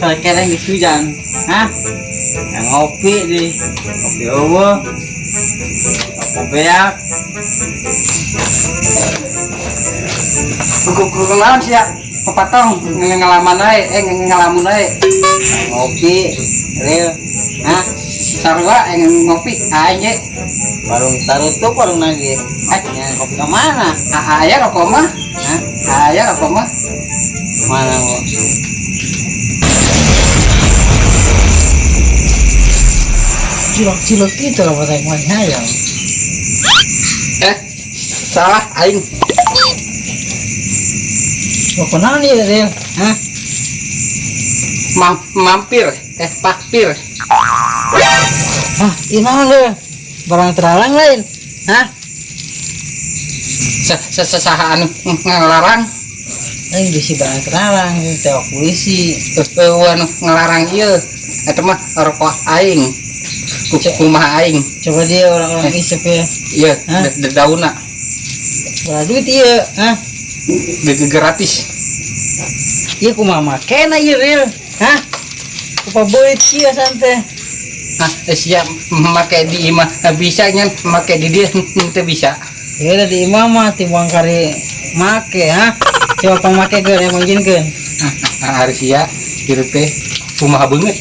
Saya kira ini hujan. Hah? Yang ngopi di kopi owo. Kopi beak. Kuku lawan sih ya. Pepatong ngalaman aja, ngalamun aja. Ngopi, real. Hah? Sarwa yang ngopi aja. Warung tarutup, warung lagi. Yang kopi kemana? Ayah rokok mah? Hah? Ayah rokok mah? Mana kok? Cilok-cilok gitu lah buat yang main ayam. Salah, aing. Mau kenal nih Real? Hah? Mampir, pakpir. Ini lo barang terlarang lain. Hah? Sahaan ngelarang. Ini bisi barang terlarang, tewak polisi. Anu ngelarang iya. Itu mah rokok aing. Kumah aing. Coba dia orang-orang isep ya. Iya, dauna. Berapa duit iya? Hah? Gratis. Iya kumah makena iya Real. Hah? Kupa boit kia santai. Siap make di imah bisa nyan make di dia ente bisa. Ya di imah mah timbang kari make ha. Coba pamake ke yang menginginkan. Hari sia kieu teh kumaha beungeut.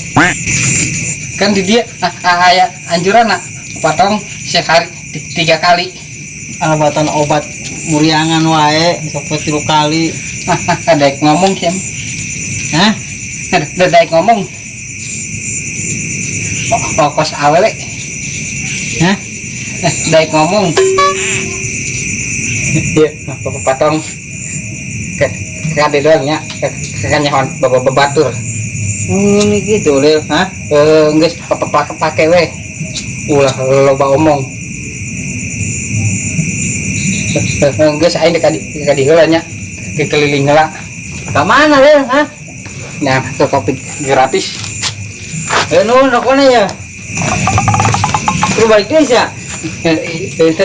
Kan di dia aya anjuran potong sehari 3 kali. Obatan obat muriangan wae sampai 3 kali. Daek ngomong Kem. Hah? Daek ngomong. Kos awele. Hah? Daek ngomong. Iya, potong kade doang nya. Kan nyawan batur. Ini gitu Lil, hah? Geus pake we. Ulah loba omong. Geus aing ka di heula nya. Keliling heula. Ka mana Lil, hah? Nah, ke kopi gratis. Nuhun rokoknya ya. Terus balik deh ya.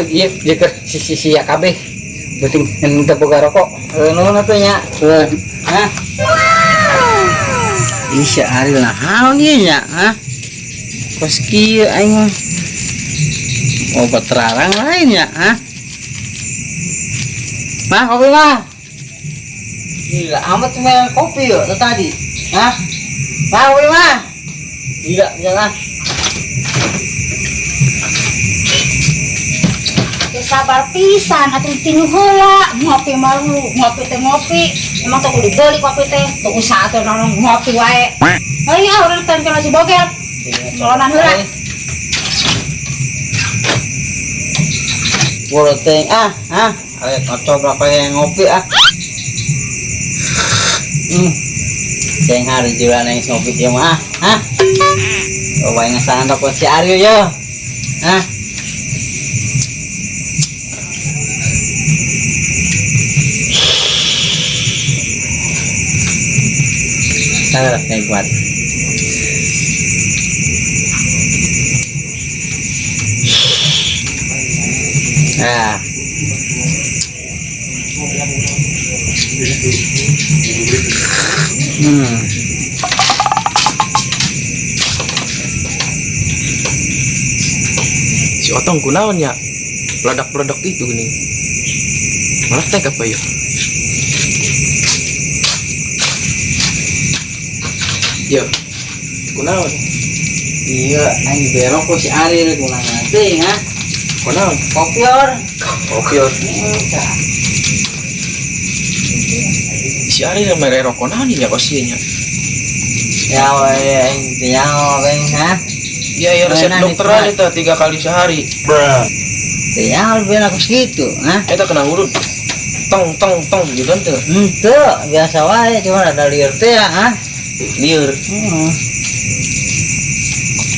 Iya, jika si kabeh. Penting ente boga rokok. Nuhun atunya. Hah? Isya Aril naon ieu nya, hah? Kos kieu aing mah. Obat terlarang lain ya, hah? Mah, kopi mah. Gila amat cuma kopi yo tadi. Hah? Mah, kopi mah. Gila, jangan. Sabar pisan atuh tinuh heula ngopi malu ngopi teh ngopi emang teh kudu beli kopi teh teu usah atuh nolong ngopi wae. Heuh urang teh kana si bogel molonan heula. Woroteng aya coba yang ngopi Ceng hari juga neng ngopi dia mah coba yang sangat dapat si Aryo yo sangat nikmat. Si Otong kunaon ya peledak-peledak itu gini malah teh apa ya ya kunaon Iya anjing berok kok si Aril kurang ngerti ha kunaon kopior si Ari yang mere rokok naon ya kosinya ya intinya beng ha ya resep dokteran itu 3 kali sehari ya lebih aku segitu ha eta kena urut tong gitu tuh biasa wae cuma ada liur teh ha liur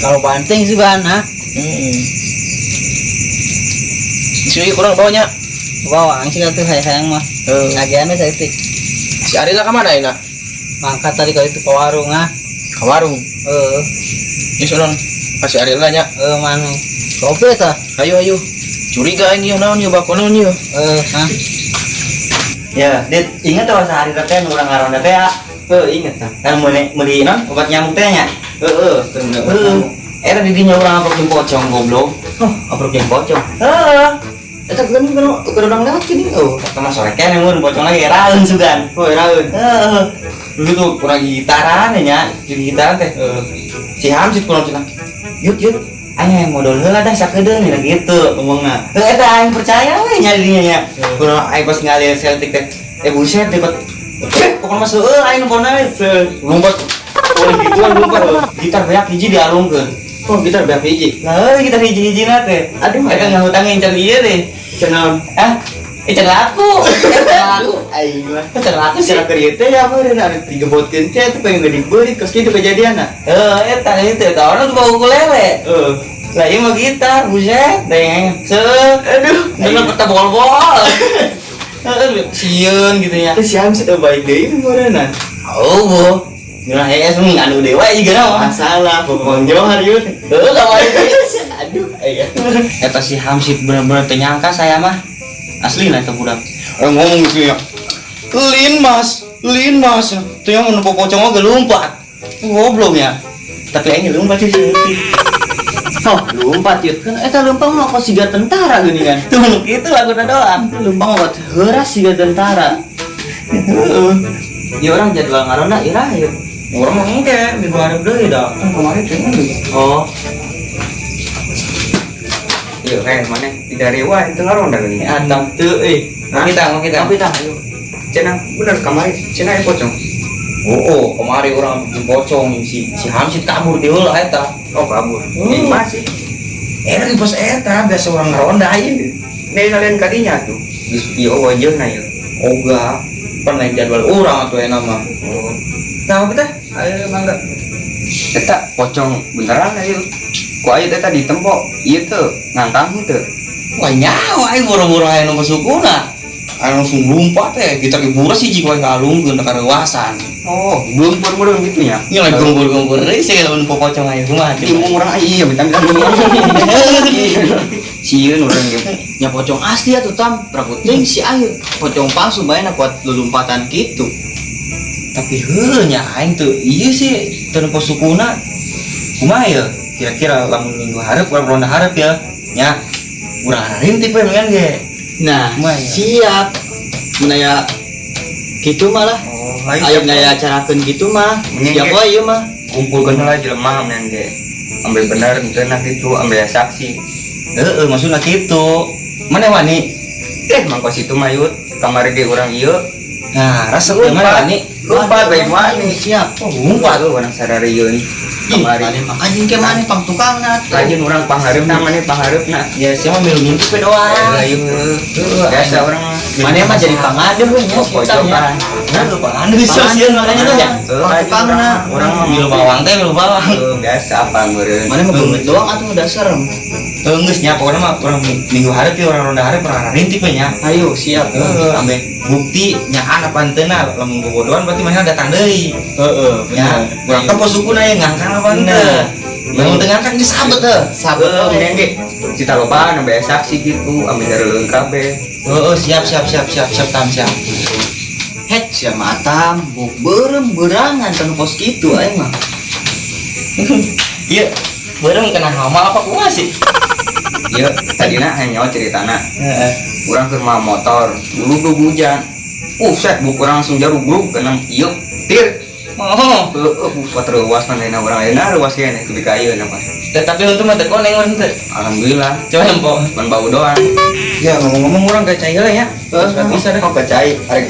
kalau banting sih ban ha si kurang bawanya bawa angsi tuh sayang mah ngagiannya saya itu si Ari lah kemana ini mangkat tadi kalau itu ke warung ha ke warung ya sudah kasih Ari lah nya mana kopi ta ayo curiga ini naon ya bakon naon ya ha Ya, Dit, ingat tuh sehari teh orang ngaronda teh ya. Ingat tah. Kan meuli non obat nyamuk teh nya. Bener. Era di dinya urang aprokin pocong goblok. Aprokin pocong. Eta kan urang lewat gini. Eta mah sore keneh mun pocong lagi raeun sugan. Raeun. Dulu tuh kurang gitaran nya, jadi gitaran teh. Si Hamsid pulang cenah. Yuk. Aing modal heula dah sakedeung nya gitu ngomongna. Eta aing percaya we nya dinya nya. Kurang aing pas ngalir Celtic teh. Buset debat. Pokoknya masuk aing nomorna lompat. Oh gituan lompat. Gitar banyak hiji dialungkeun. Oh, gitar beak hiji. Nah, gitar hiji-hiji teh. Aduh, eta ngahutangin can ieu teh. Cenah. Can laku. Aing mah. Can laku sih keur ieu teh ya meureun anu digebotkeun teh teh pengen gede beurit kos kitu kejadianna. Eta orang tuh bau kulele. Lah ieu mah gitar, buset, deng. Aduh, dengan peta bol-bol. Sieun gitu ya. Siam sih baik deui meureunna. Oh, nah, anu dewa juga nama masalah, pokoknya Johar yun. Aduh, eta si Hamsid bener-bener ternyangka saya mah asli nah itu budak. Ngomong gitu ya, lin mas, tuh yang menumpuk pocong oge lompat, gobloknya. Tapi aing lompat sih. Oh, lompat yut kan, eta lempang mah kok siga tentara gini kan. Tuh gitu laguna doang, lempang buat heuras siga tentara. Ya orang jadwal ngaronda irah yuk. Orang mau ngeke, di luar dulu dah. Kemarin kayaknya dulu. Oh. Iya, mana? Tidak rewa itu ngaronda gini. Adam tuh, kita. Ayo. Cenah, bener kemarin, cenah pocong. Oh, kemarin orang bikin pocong si Hamsid kabur di heula eta. Oh, kabur. Masih. Di pos eta biasa orang ngaronda ieu. Nih kalian kadinya tuh. Geus ieu wajeuna ieu. Oga, pernah jadwal orang atuh enak mah. Oh. Nah, apa teh? Ayo mangga. Eta pocong beneran ayo. Ku aya teh tadi tempo, ieu teh ngangkang teh. Wah nyawa aing boro-boro aya nu sukuna. Anu langsung lompat teh, kita diburas siji ku ngalungkeun ka rewasan. Oh, geumpur-geumpur gitu nya. Nya lagi geumpur-geumpur deui sih lamun pocong aya kumaha. Ngomong urang iya minta-minta. Sieun urang ge. Nya pocong asli atuh tam, prakuting si ayeuna. Pocong palsu bae na kuat lulumpatan kitu. Tapi nya aing tuh iya sih teu nepo sukuna kumaha ya kira-kira lamun minggu hareup urang ronda hareup ya nya urang rintip we mengan ge. Nah siap mun aya kitu mah lah. Ayo ngaya acarakeun kitu mah siap wae ieu mah kumpulkeun heula jelema mengan ge ambe bener teu na kitu ambe saksi. Maksudna kitu mana wani mangkos itu mah yut kamari ge urang ieu. Nah, rasa gimana nih? Lupa baik wani siap. Oh, lupa tuh orang sadari yeun. Kemarin mah anjing ke mana pang tukangna. Lain orang panghareup namanya panghareup Ya siapa milu ngintip we doang. Biasa orang mana mah jadi pangadeuh we nya pojokan. Nah, pangadeuh sosial makanya tuh ya. Tukangna orang mah milu bawang teh milu bawang. Biasa apa meureun. Mana mah beungeut doang atuh udah serem. Geus nya pokona mah orang minggu hareup ya orang ronda hareup orang rintip we nya. Ayo siap. Ambe bukti nya anak panteuna lamun bobodohan berarti mana datang deui. Ya, urang teh posukuna ye ngangkang apa teh. Lamun teu ngangkang geus sabet teh. Sabet mending ge. Cita loba nu bae saksi kitu ame jareuleun kabeh. Siap tam siap. Het sia matam buk beurang-beurangan teu pos kitu aing mah. Ieu beurang kena hama apa kumaha sih? Ieu tadina hanyawa ceritana. Urang keur mah motor, dulu hujan. Set buk urang langsung jarug-grug kena ieu tir. Buat ruas manehna urang ayeuna ruas ge nih kudu ka ieu mah. Tapi untung mah teu koneng mah teu. Alhamdulillah. Coba nempo pan bau doang. Ya ngomong-ngomong urang ka cai heula ya. Bisa deh kok ka cai. Arek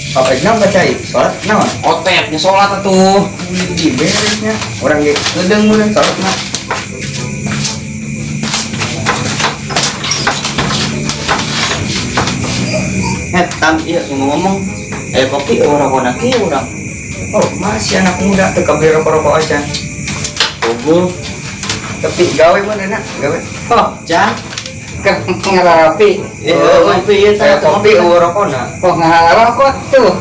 Paprek naon ka cai? Salat naon? Otepnya salat atuh. Di beresnya urang ge gedeung mun salatna. Tam iya ngomong kopi orang kieu urang. Oh, masih anak muda teu kabeh rokok-rokok aja. Unggul. Tapi gawe mana nak? Gawe. Oh, Jang. Ngarapi. Kopi ieu teh kopi rokokna. Kok ngarokok tuh?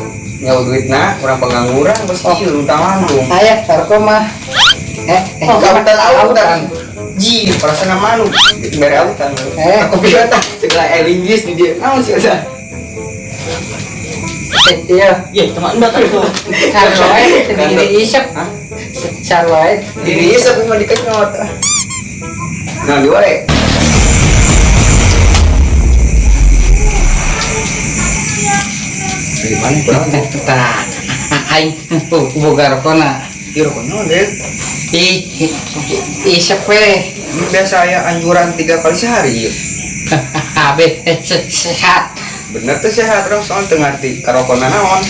Nyawa duitna urang pengangguran meski luntang lantung. Aya sarko mah. Kamu autan. Ji, perasaan malu. Bare autan. Kopi eta segala linggis di dia. Naon sih eta? Iya. Iya, teman enggak tuh. Sarwae diri isep. Sarwae Diri isep mah dikenyot. Nah, diwae. Dari mana kurang? tah. Aing boga rokona. Kira kono deh. Isep we. Ini biasa ya anjuran 3 kali sehari ya. Abe sehat. Bener tuh sehat orang soal teu ngarti karokona naon.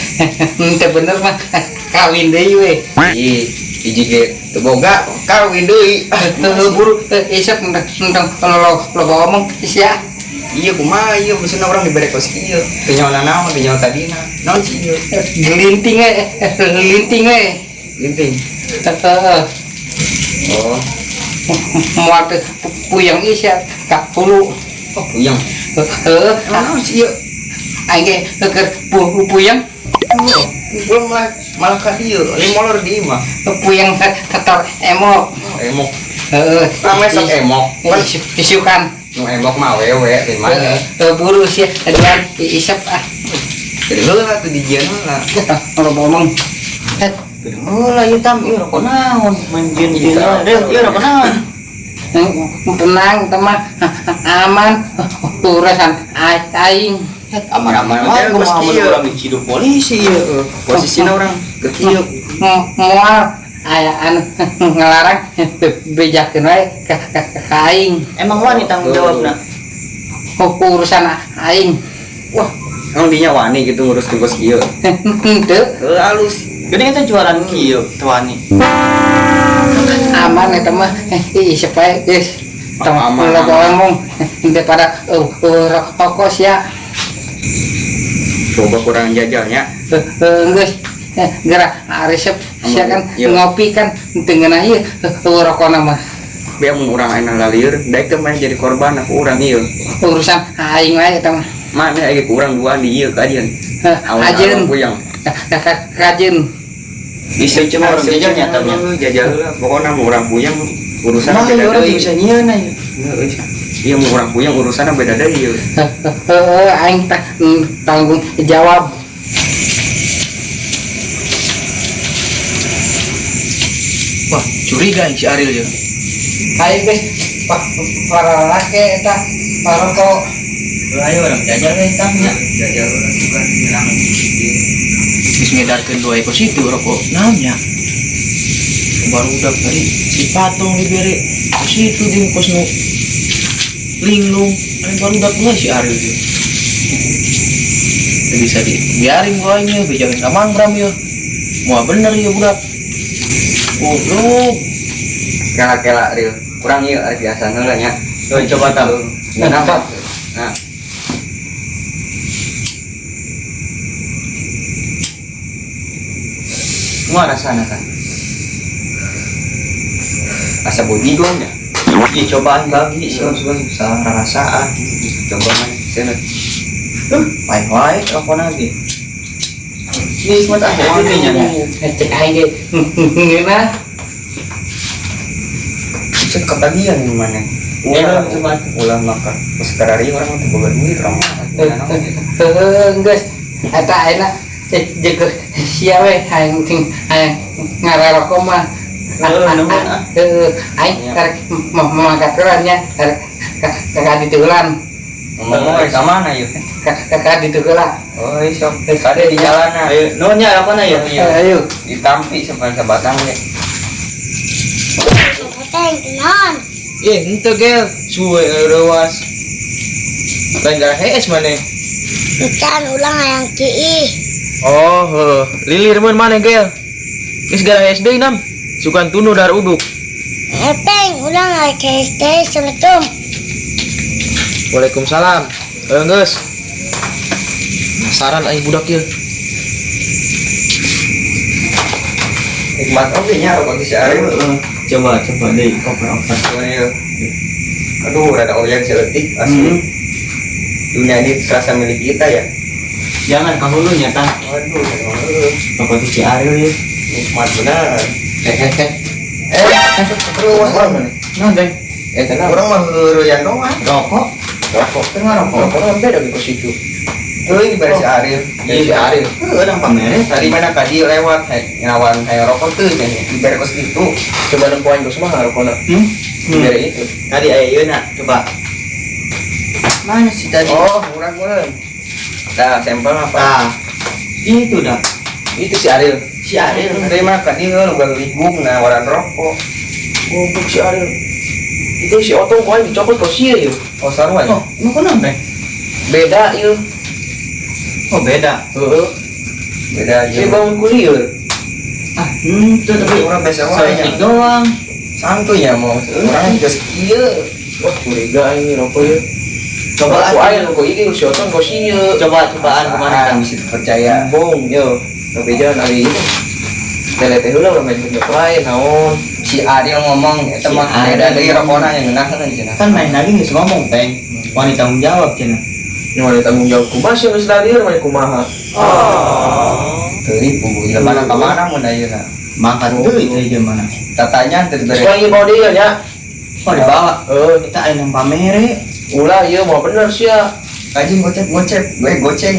Teu bener mah kawin deui we. Ih, hiji ge teu boga kawin deui. Buru isep entang lo ngomong sia. Iya kumaha ieu biasana orang dibere kos kieu. Teu nyaona naon, teu nyaona tadina. Naon sih ieu? Gelinting we. Linting. Heeh. Oh, Muat puyeng isep ka hulu. oh puyeng. Heeh. Naon sih ieu? Aing ge keur puyeng. Oh, belum malah ka dieu. Ini molor di imah. Puyeng ketor emok. Emok. Heeh. Namanya sok emok. Kan Isukan. nu emok mah wewe di mana? Buru sih aduan isep ah. Jadi heula tuh dijian heula. Kalau ngomong Oh lah ieu tam, ieu rokok naon? Main jin-jin. Ieu rokok naon? tenang teman aman urusan aing Aman-aman mah Jangan kumaha bos kieu. orang diciduk polisi ya. Posisinya orang kekieu. mual aya anu ngelarang bejakeun wae ka aing Emang wani tanggung jawabna? urusan aing. Wah, emang dinya wani gitu ngurus tugas kieu. Henteu Halus. Gede kita jualan kieu teu wani. aman eta mah isep wae geus. Aman, Kalau aman. ngomong daripada rokok sia Coba kurang jajalnya. geus gerak resep sia kan Iya. ngopi kan tengenah ieu rokokna mah Biar mun urang ayeuna lalieur, daek teh mah jadi korban aku urang ieu. urusan aing wae eta mah. Mana aya kurang duaan di ieu ka ajeun. Ajeun puyang. kajeun Bisa cuma orang jajal nyatanya. Jajal lah, pokoknya mau orang puyang urusan Nah, beda orang deui. bisa nyieun aya. Iya mau orang puyang urusanna beda deui ieu. aing tanggung jawab. Wah, curiga si Ariel ya. Aing geus para laki eta parokok Ayo orang jajal we tamnya. Jajal lah bukan bilang Terus ngedarkeun dua ekor situ rokok. Naonnya? Baru udah tadi si patung diberi ke situ di kos nu linglung. Ane baru udah mulai si Ariel dia. Teu bisa dibiarin gua nya bejakeun ka Mangbram ya. Moal bener ya budak. Goblok. kela-kela Ariel. Kurang ieu ari biasa heula nya. Coba tahu. Nampak. Nah, Mau rasana kan? asa bodi dong ya. Iya cobaan bagi sih salah rasaan. Coba man sana. Main wae rokok lagi. Ini semua tak ada nya. cek aing ge ngeunah Cek ketagihan di mana? Ulah coba. Ulah makan. Pas karari orang teh boga duit orang mah. geus eta ayeuna jeung sia we aing ting aing ngararokok mah aing karek mangkat kerannya kakak ditulan Ngomong ka mana ieu? kakak ditulan Oh, sok kade di jalanan. Ayo, nonya apa na ya? ayo Ditampi sampai sebatang ge. Ente gel, suwe rewas. Lain gara HS mana? Can ulang yang kii. Oh, lilir mun mana gel? Geus gara SD 6. Sukan tunu dar uduk. Epeng ulang yang KSD. Assalamualaikum. Waalaikumsalam. Geus. Saran aing budak ieu. Nikmat oke nya rokok si Ariel. Coba deh koper-koper. Ayo. Aduh, rada oyang seletik asli. Dunia ini serasa milik kita ya. Jangan kahulu nyata. Waduh, Rokok si Ariel ya. nikmat benar. Terus nah, Deng. Orang mah heureuyang doang. Rokok. Rokok Tengah rokok. rokok kan beda di situ. Euy dibere si Aril. Dari si Aril. Orang pamere. Tadi mana kadi lewat ngawan kayak rokok tuh nya dibere kos itu. Coba nempoin ke semua rokokna. Dibere itu. Tadi ayo nak coba. Mana sih tadi? Oh, murah. Dah, sampel apa? Ah, itu dah. Itu si Aril. Si Aril. Tadi mana kadi lu gak libung nah waran rokok. Goblok si Aril. Itu si Otong kau dicopot kau sia yuk. Oh, sarua ya. Oh, mau kenapa? Beda yuk. Oh beda. Beda Si aja. bangun kuliah. Ah, itu tapi Orang biasa setik wae. doang. Santuy ya mau. Orang juga sekieu. Wah curiga ini rokok ya. Coba Aku aja. air kau iki si Otong kau sia. Cobaan kemana kan? bisa percaya. Bong yo. Tapi jangan hari itu. Teleteh ulah udah main kerja lain naon. Si Aril ngomong eta Si mah Aril. beda deui rokona yang ngeunaheun cenah. Kan main lagi nggak ngomong peng. Wanita tanggung jawab cina. Yang ada tanggung jawab kumaha sih geus lahir mah kumaha. Teuing bubu ieu mana ka mana mun ayeuna. Makan tuh itu aja mana. Tatanya teu Terus bere. lagi bawa dia ya. Oh dibawa. Kita Kita yang pamere. ulah iya mau bener sih ya. Kajing goceng, gue goceng.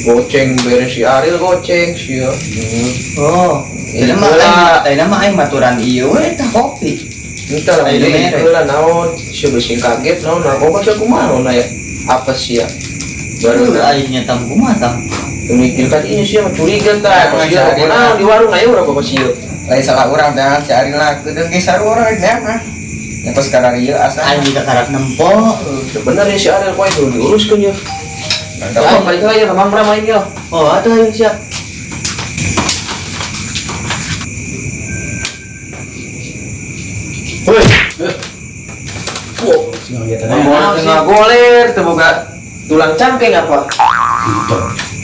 Goceng beres si Aril goceng sih ya. Oh. Ini Tadi nama aing maturan iyo tah kopi. Entah lah, Ayo, ini mere. lah naon, si bersih kaget naon, narkoba sih aku mau ya, apa sih ya? Baru Baru lah, aingnya tam kumaha. mikir katinya sih, curiga tak, Nah, pas dia Aril. naon di warung ayo berapa pas dia? Lain salah urang teh si Aril lah kedeung ge saru urang teh mah. Ya pas karena ieu asa. Aing juga karak nempo. Bener ya si Aril kau itu diuruskan ya. Mantap. Ya, balik lagi ke Mang Bram main ya. Oh ada yang siap. Woi, mau tengah goler, terbuka tulang cangkeng apa?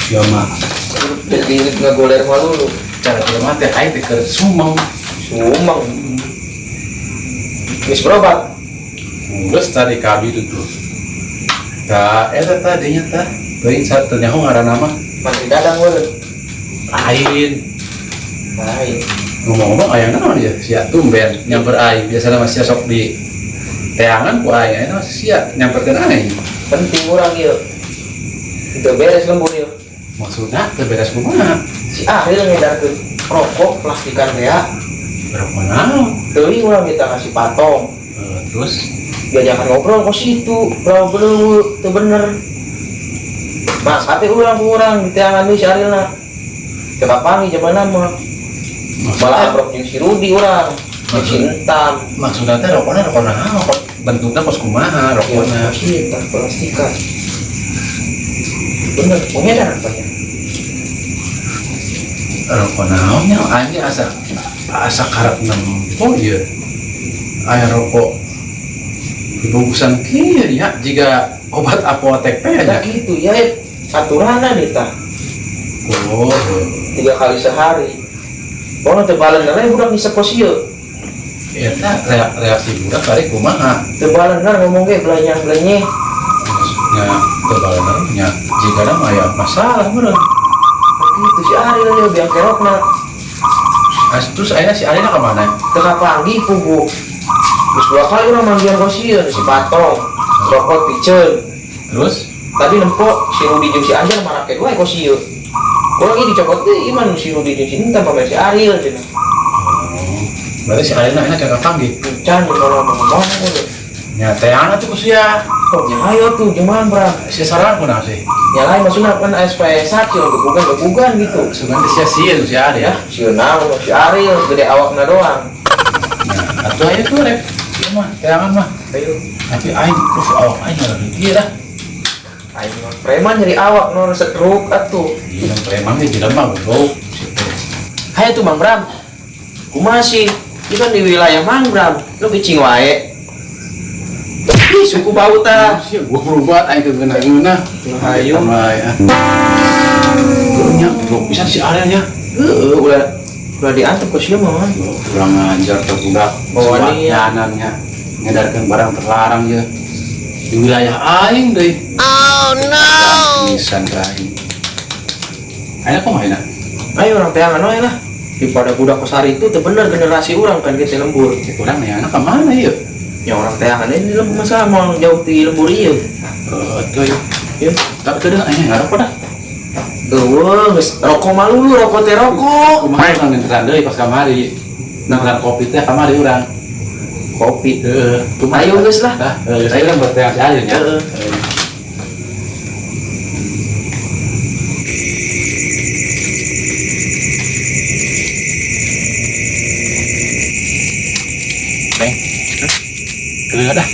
Ya mah, Jadi ini tengah goler malu lu, cara dia mah teh aing teh keur sumeng. sumang. Wis berobat. Geus tadi kabi itu tuh. Tah eta tadinya tah. Teuing satu nyaho ngaranna mah Masih dadang gue. lain. Lain. Ngomong-ngomong aya naon ya? Sia tumben nyamper aing. Biasana masih sok di teangan ku aing. Aya sia nyamperkeun aing. Penting orang ya. Itu beres lembur ya. Maksudna teu beres kumaha? Si Ariel ngedarkeun rokok plastikan ya. Berapa naon? Teuing orang kita kasih patong. Terus Diajakan ngobrol kok situ. Ngobrol itu bener. Mas, kate urang di teangan nih si Ariel na. Cekap pangi zaman nama. Malah abrok jeung si Rudi urang. Jeung si Entam. maksudna teh rokona naon? Kok bentukna kos kumaha rokona? Kita plastikan. Bener, punya apa ya? Rokok naonnya aing asa karep nempo ieu. Aya rokok dibungkusan kieu ya jika obat apotek teh Nah nya. gitu ya, aturanna kita Oh, 3 kali sehari. Pokoknya tebalan karena budak bisa posio. eta reaksi budak kali kumaha? Tebalan karena ngomong kayak belanya. Maksudnya tebalannya jika nama ya masalah meureun. Gitu si Ariel ya biang kerokna. Terus akhirnya si Arina kemana? Tengah pagi pugu. Terus 2 kali orang manggian posio si Patong, rokok picen. Terus Tadi nempok si Rudi jeung si Anjar marah kayak gue posio. Orang ini dicopot deh, iman si Rudi jeung si Entam pamer si Ariel cina. berarti si Arina enak kakak panggil. Can di malam ngomong udah. Ya teana tuh kusia. Kok ayo tuh gimana Bram? Si sarang kuna sih. Yang lain maksudnya kan SPS satu gebukan gitu. Sugan sia-sia tuh si Ari ya. Si Unang, si Ariel, gede awakna doang. Nah, atuh aja tuh rek. Ieu mah teangan mah. Ayo, Tapi aing terus awak aing lagi ieu dah. ayo preman jadi awak nor setruk atuh. Ieu preman ge jelema goblok. Hai tuh Mang Bram. Kumaha sih? Itu kan di wilayah Mang Bram. Lu kicing wae. Ih, suku bau ta. Sia gua berubah aing ke geuna-geuna. Hayu. Tambah ya. Nya goblok pisan si Arenya. Heeh, udah diantep ke sieu mah. Kurang ajar tuh budak. Bawa niat. Nyanannya ngedarkeun barang terlarang ya. Di wilayah aing deui. Oh no! Pisan ka aing. Ayeuna kumaha ayeuna? Ayo orang teangan wae lah. Daripada budak kosari itu teu bener generasi urang kan kita lembur. Kurang nih anak kemana ya? Ya orang teangan ini lembur masa mau jauh di lembur ieu. Tuh ya. Iya, tak ada ngarep dah. Geus rokok malu lu, rokok teh rokok. Kumaha nang ngeran deui pas kamari. Nang kopi teh kamari urang. Kopi. Heeh. Ayo geus lah. Dah, saya kan berteh si Ariel nya. Heeh. Beng. Keuleuh dah.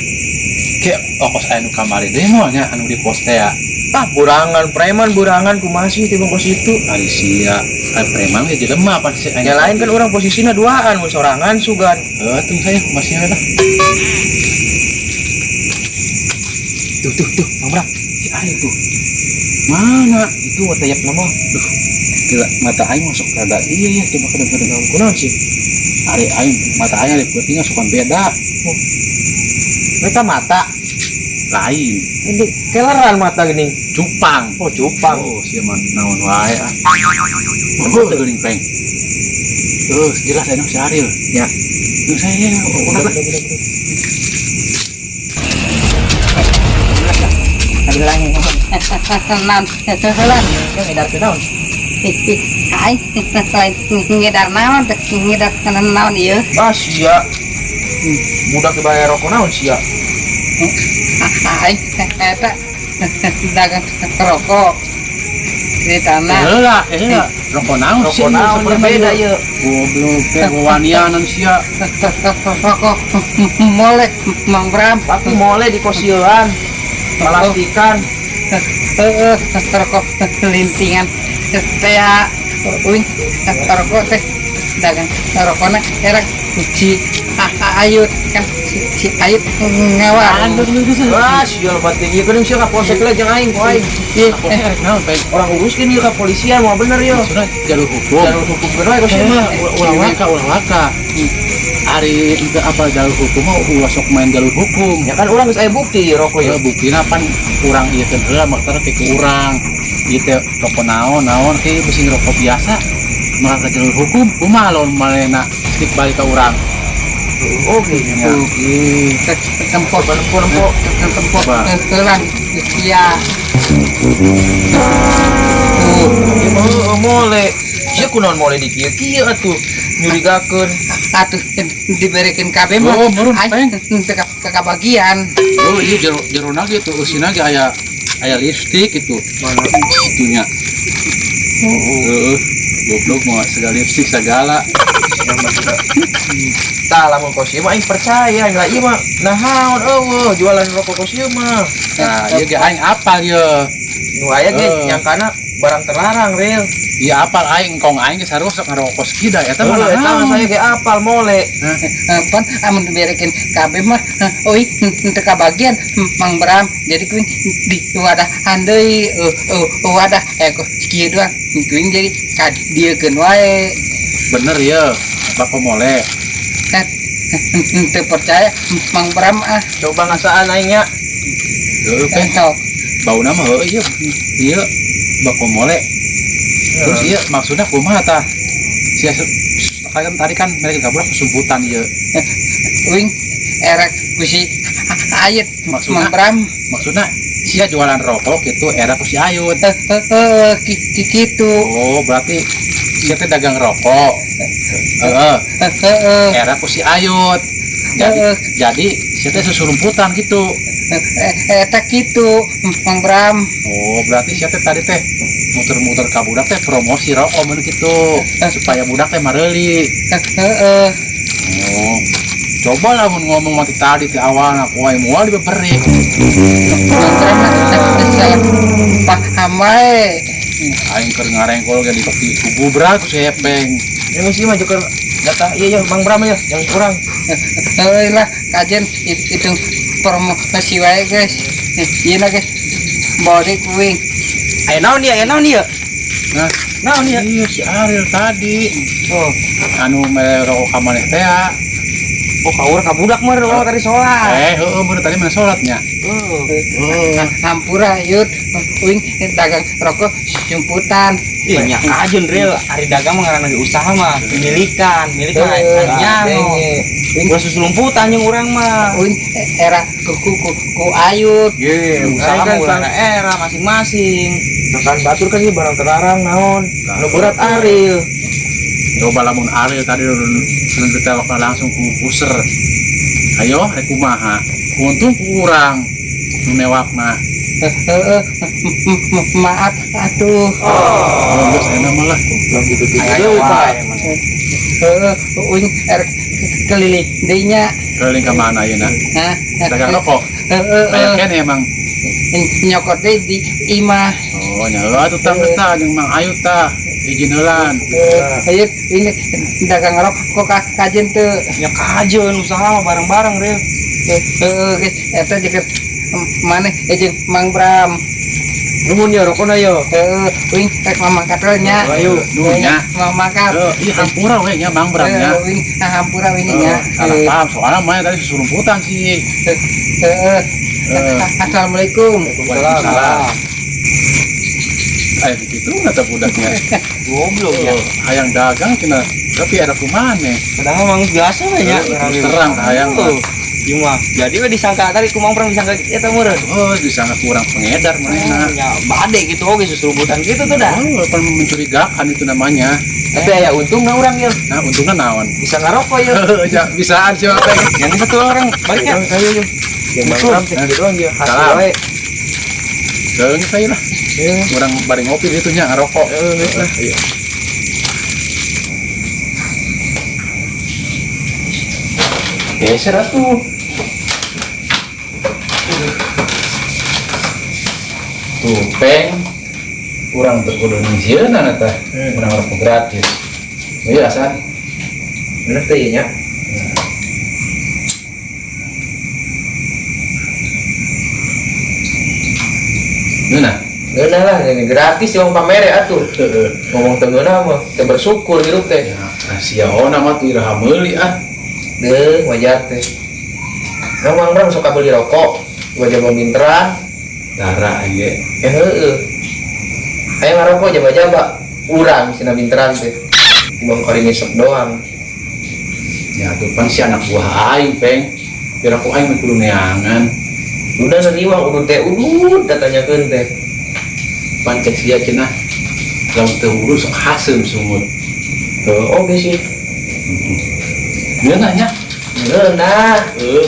Kayak ongkos aya nu kamari deui moal nya anu di pos teh ya. Ah, burangan preman burangan kumaha sih teh bongkos itu. Ari sia, preman ge jelema apa sih? Yang lain kan orang posisinya duaan, mun sorangan sugan. Tuh saya masih ada dah. Tuh, Bang Bram. Si Ariel tuh. Mana? Itu watayap nama. Duh, gila, mata aing masuk rada iya ya, coba kadang-kadang Kunaon sih? Ari aing mata aing leupeutnya sukan beda. Mereka mata Lain, ini keleran mata geuning. cupang. Oh, cupang. Oh, sia mah naon wae ah. Oh, teuing peng. Terus jelas aya si Ariel. Ya. Terus saya udah lah. Ada lagi naon heula Yang edar teh naon? aing lain ngedar naon teh ngedar naon ieu Ah, sia. Budak teh bayar rokok naon sia? aing eta dagang rokok di tanah Heula, rokok naon sih? Rokok naon nya beda ieu. Goblok teh wanianan sia. rokok molek Mang Bram Tapi mole di kosieuan. Palastikan. rokok lintingan teh uing rokok teh dagang rokokna era si Ayut kan si Ayut ngawar Ah, sia batin ieu geuning sia ka polsek lah jeung aing ku aing. Naon peng? Orang uruskeun ieu ka polisian moal bener ieu. Sudah jalur hukum. Jalur hukum bener we ka sia mah. Ulah waka. Ari itu apa jalur hukum mah ulah sok main jalur hukum. Ya kan urang geus aya bukti rokok ieu. Buktina pan kurang ieu teh heula makna ke urang. Ieu teh rokok naon ke mesin rokok biasa. Maka ke jalur hukum kumaha lamun malena stik balik ka urang. Oke. Oke. tempok kelan ya Ieu mah mole. Sia kunaon mole di kieu atuh nyurigakeun. atuh diberikan KB mah Oh, meureun, aing teu kabagian Oh iya jerona gitu usina ge aya lipstick itu. Mana itunya. Goblok mah segala lipstick segala. Tah lamun kos ieu mah aing percaya lah ieu mah nahaon eueuh jualan rokok kos ieu mah. Nah, ieu ge aing apal ieu. Nu aya ge nyangkana barang terlarang real. Ieu apal aing kong aing ge sarua sok ngarokok kida eta mah. Eta mah saya ge apal mole. pan amun diberikan KB mah oi teu kabagian Mang Bram jadi kuing di wadahan deui wadah kok kieu doang kuing jadi kadiekeun wae Bener ya, bako mole. kan teu percaya Mang Bram Coba ngasaan aing nya. Heuh peng. sok Bauna mah heuh ieu bako mole. Terus ieu maksudnya kumaha tah? Sia kan tadi kan mereka kabur kesumputan ieu. kuing erek kusi Ayut Maksudna? Mang Bram Maksudnya sia jualan rokok itu era ku si Ayut. kitu Oh, berarti sia teh dagang rokok. Heeh. Era ku si Ayut. Jadi sia teh susurumputan gitu. eta kitu Mang Bram Oh, berarti sia teh tadi teh muter-muter ka budak teh promosi rokok mun kitu supaya budak teh mareuli. heeh Oh. Coba lah mun ngomong mati tadi teh awalna ku aya moal dibeberik. salah paham wae Aing keur ngarengkol ge di beki ku berat ku sepeng. Ini mesti mah juga data iya Bang Bram ya yang kurang. heuh lah kajen itu promosi wae guys ieu na guys body kuing Aya naon dia? Nah, Naon dia? iya si Ariel tadi. Oh, Anu mere rokok ka maneh teh ya. Oh, kau kabudak mah orang tadi sholat. Mun tadi mana salatnya? Hampura yut uing dagang rokok jumputan. Iya, nya kajun real. Ari dagang mah ngaranna usaha mah pemilikan, milik mah nyano. Ulah susulumputan jeung urang mah. Uing era ku ayut. Ye, usaha mah urang era masing-masing. Makan batur kan ini barang terlarang naon. Nu berat Ariel. Coba lamun Ariel tadi seneng kita waktu langsung ku puser. Ayo, rek kumaha. Untung kurang nu newakna. Maaf atuh. Geus enak malah. Ayo wae. Uing keliling deui nya. Keliling ka mana ayeuna? Dagang rokok. Kayak kene emang. Nyokot deui di imah. Oh, nya atuh tang eta jeung Mang Ayu tah. Izin heulan. Ayeut ini dagang rokok kajen teu. Nya kajun usaha mah bareng-bareng real. Eta jeung maneh jeung Mang Bram. Nuhun ya rokona yo. Uing rek mamangkat we nya. Ayo, nuhun nya. Mamangkat. Ieu hampura we nya Mang Bram nya. Uing hampura we nya. Salah paham soalnya mah tadi susurumputan sih. Assalamualaikum. Waalaikumsalam. Ayo begitu kata budaknya. Goblok ya. Hayang dagang cina tapi ada kumane. Padahal mang biasa we nya. Terus terang hayang mah. Ieu mah. Jadi we disangka tadi ku Mang Pram disangka eta meureun. Oh, disangka kurang pengedar manehna. Ya bade gitu oge susulumputan gitu tuh dah. Oh, kan mencurigakan itu namanya. Tapi aya untungna urang ya. Nah, untungnya naon? Bisa ngarokok ya. Ya, bisaan coba teh. Yang satu orang balik ya. Ayo. Yang Bang Ram teh doang ya. Salam. Hasil wae. Deung saya lah. Orang bari ngopi gitu nya ngarokok. Geus lah. Iya. Geser atuh. Tuh, peng. Kurang terkudu ngizieun eta. Urang rokok gratis. Iya, asan. Bener teh ieu nya. Ngeunah. Ngeunah lah, ini gratis yang pamere atuh. Ngomong teu ngeunah mah, teu bersyukur hirup teh. Ya, rahasia mah tuh iraha meuli ah. Deh, wajar teh. Nah, Mang Bram suka beli rokok, gua jaba minteran. Darah ge. Heueuh. Aya ngarokok jaba-jaba, urang sina minteran teh. Timbang kari ngisep doang. Ya tuh pan si anak buah aing, peng. Biar aku aing mah kudu neangan. Udah nerima udun teh udun datanyakeun teh. Pancek sia cenah. Lamun teu urus sok haseum sumut. Tuh, oke sih. Ngeunah nya. Ngeunah.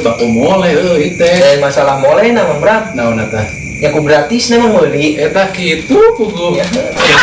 Baku mole ieu teh. Lain masalah mulai na Mang Bram. Naon eta? Ya ku gratis na mah meuli. Eta kitu pugu. Ya. Ayo.